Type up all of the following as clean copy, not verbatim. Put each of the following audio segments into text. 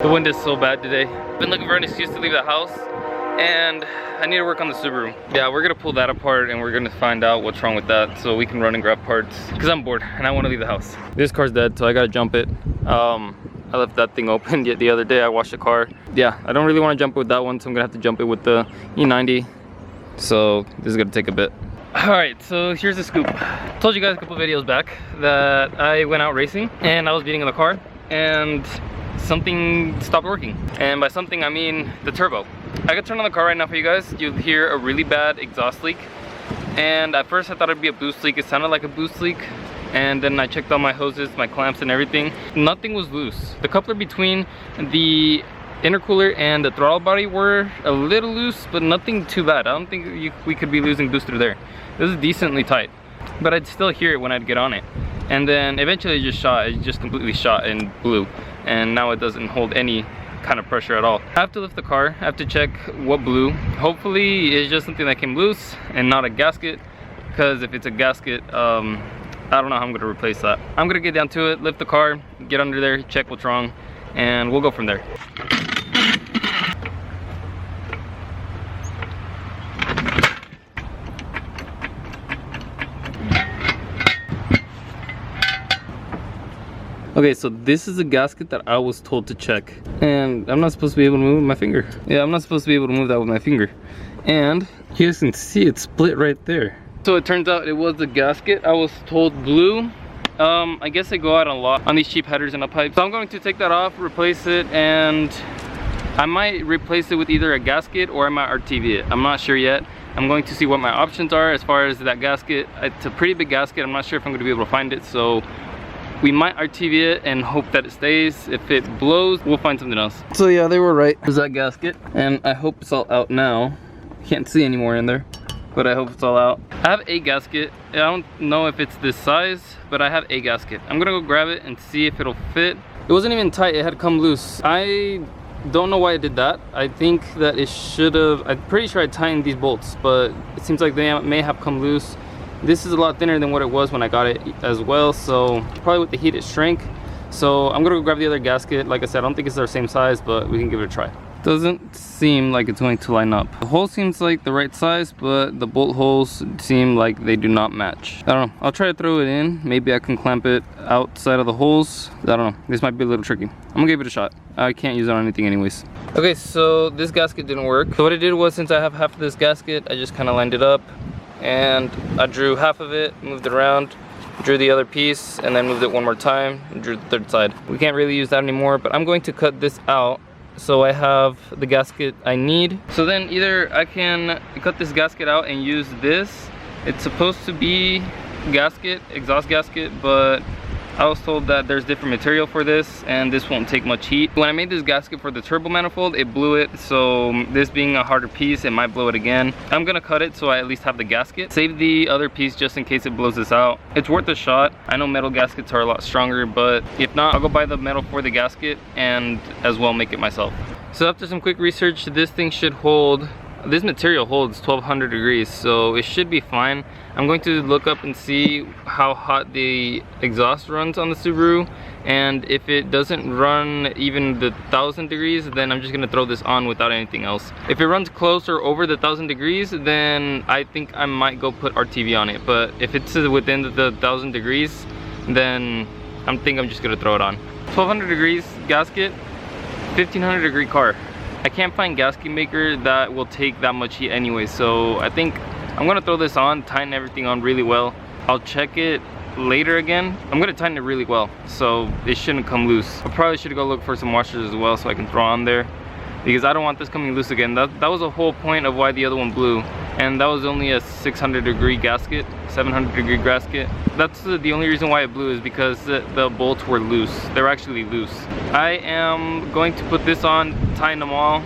The wind is so bad today. I've been looking for an excuse to leave the house, and I need to work on the Subaru. Yeah, we're gonna pull that apart and we're gonna find out what's wrong with that so we can run and grab parts, because I'm bored and I want to leave the house. This car's dead, so I gotta jump it. I left that thing open yet the other day. I washed the car. Yeah, I don't really want to jump it with that one, so I'm gonna have to jump it with the E90. So this is gonna take a bit. Alright, so here's the scoop. I told you guys a couple videos back that I went out racing and I was beating in the car and something stopped working. And by something I mean the turbo. I could turn on the car right now for you guys. You'll hear a really bad exhaust leak. And at first I thought it'd be a boost leak. It sounded like a boost leak. And then I checked all my hoses, my clamps and everything. Nothing was loose. The coupler between the intercooler and the throttle body were a little loose, but nothing too bad. I don't think we could be losing boost through there. This is decently tight, but I'd still hear it when I'd get on it. And then eventually it just shot. It just completely shot and blew. And now it doesn't hold any kind of pressure at all. I have to lift the car. I have to check what blew. Hopefully it's just something that came loose and not a gasket, because if it's a gasket, I don't know how I'm gonna replace that. I'm gonna get down to it, lift the car, get under there, check what's wrong, and we'll go from there. Okay, so this is a gasket that I was told to check, and I'm not supposed to be able to move with my finger. Yeah, I'm not supposed to be able to move that with my finger. And you guys can see it split right there. So it turns out it was the gasket I was told blew. I guess they go out a lot on these cheap headers and pipes. So I'm going to take that off, replace it, and I might replace it with either a gasket or I might RTV it. I'm not sure yet. I'm going to see what my options are as far as that gasket. It's a pretty big gasket. I'm not sure if I'm going to be able to find it, so we might RTV it and hope that it stays. If it blows, we'll find something else. So yeah, they were right. There's that gasket, and I hope it's all out now. Can't see any more in there, but I hope it's all out. I have a gasket. I don't know if it's this size, but I have a gasket. I'm gonna go grab it and see if it'll fit. It wasn't even tight, it had come loose. I don't know why I did that. I think that it should have, I'm pretty sure I tightened these bolts, but it seems like they may have come loose. This is a lot thinner than what it was when I got it as well, so probably with the heat it shrank. So I'm gonna go grab the other gasket. Like I said, I don't think it's our same size, but we can give it a try. Doesn't seem like it's going to line up. The hole seems like the right size, but the bolt holes seem like they do not match. I don't know, I'll try to throw it in. Maybe I can clamp it outside of the holes. I don't know, this might be a little tricky. I'm gonna give it a shot. I can't use it on anything anyways. Okay, so this gasket didn't work. So what I did was, since I have half of this gasket, I just kind of lined it up and I drew half of it, moved it around, drew the other piece, and then moved it one more time and drew the third side. We can't really use that anymore, but I'm going to cut this out so I have the gasket I need. So then either I can cut this gasket out and use this. It's supposed to be gasket, exhaust gasket, but I was told that there's different material for this and this won't take much heat. When I made this gasket for the turbo manifold, it blew it, so this being a harder piece, it might blow it again. I'm gonna cut it so I at least have the gasket. Save the other piece just in case it blows this out. It's worth a shot. I know metal gaskets are a lot stronger, but if not, I'll go buy the metal for the gasket and as well make it myself. So after some quick research, this thing should hold, this material holds 1200 degrees, so it should be fine. I'm going to look up and see how hot the exhaust runs on the Subaru, and if it doesn't run even the 1000 degrees, then I'm just gonna throw this on without anything else. If it runs close or over the 1000 degrees, then I think I might go put RTV on it, but if it's within the 1000 degrees, then I think I'm just gonna throw it on. 1200 degrees gasket, 1500 degree car. I can't find gasket maker that will take that much heat anyway, so I think I'm gonna throw this on, tighten everything on really well. I'll check it later again. I'm gonna tighten it really well, so it shouldn't come loose. I probably should go look for some washers as well so I can throw on there, because I don't want this coming loose again. That was the whole point of why the other one blew, and that was only a 600 degree gasket, 700 degree gasket. That's the only reason why it blew, is because the bolts were loose. They're actually loose. I am going to put this on, tighten them all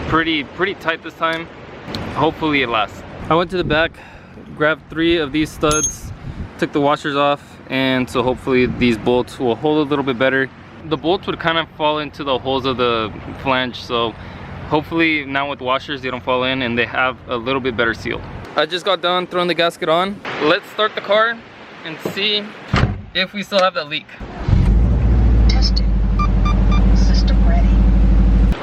pretty tight this time. Hopefully it lasts. I went to the back, grabbed 3 of these studs, took the washers off, and so hopefully these bolts will hold a little bit better. The bolts would kind of fall into the holes of the flange, so hopefully now with washers they don't fall in and they have a little bit better seal. I just got done throwing the gasket on. Let's start the car and see if we still have that leak. Testing. System ready.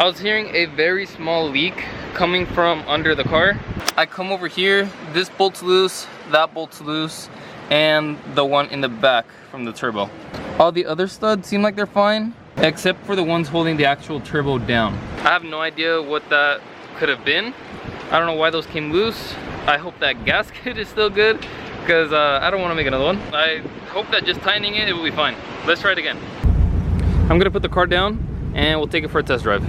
I was hearing a very small leak coming from under the car. I come over here, this bolt's loose, that bolt's loose, and the one in the back from the turbo. All the other studs seem like they're fine, except for the ones holding the actual turbo down. I have no idea what that could have been. I don't know why those came loose. I hope that gasket is still good, because I don't want to make another one. I hope that just tightening it will be fine. Let's try it again. I'm gonna put the car down and we'll take it for a test drive.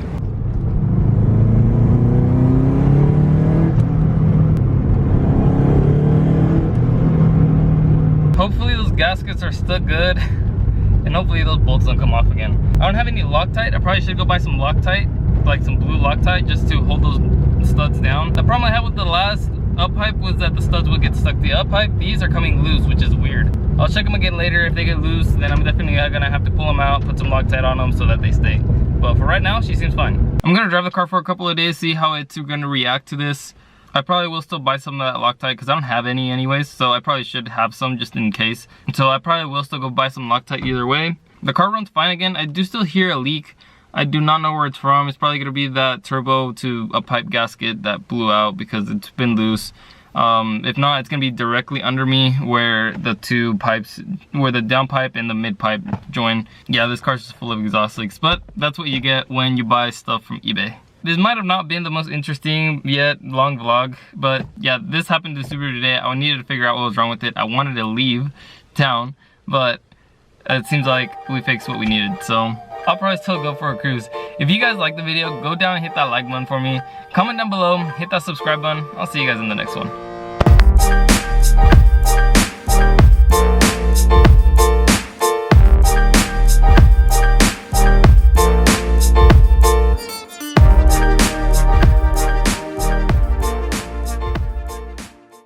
Hopefully those gaskets are still good, and hopefully those bolts don't come off again. I don't have any Loctite. I probably should go buy some Loctite, like some blue Loctite, just to hold those studs down. The problem I had with the last up pipe was that the studs would get stuck to the up pipe. These are coming loose, which is weird. I'll check them again later. If they get loose, then I'm definitely gonna have to pull them out, put some Loctite on them so that they stay. But for right now, she seems fine. I'm gonna drive the car for a couple of days, see how it's gonna react to this. I probably will still buy some of that Loctite because I don't have any anyways, so I probably should have some just in case. So I probably will still go buy some Loctite either way. The car runs fine again. I do still hear a leak. I do not know where it's from. It's probably gonna be that turbo to a pipe gasket that blew out because it's been loose. If not, it's gonna be directly under me where the two pipes, where the down pipe and the mid pipe join. Yeah, this car's just full of exhaust leaks, but that's what you get when you buy stuff from eBay. This might have not been the most interesting yet long vlog, but yeah, this happened to Subaru today. I needed to figure out what was wrong with it. I wanted to leave town, but it seems like we fixed what we needed, so I'll probably still go for a cruise. If you guys like the video, go down and hit that like button for me. Comment down below, hit that subscribe button. I'll see you guys in the next one.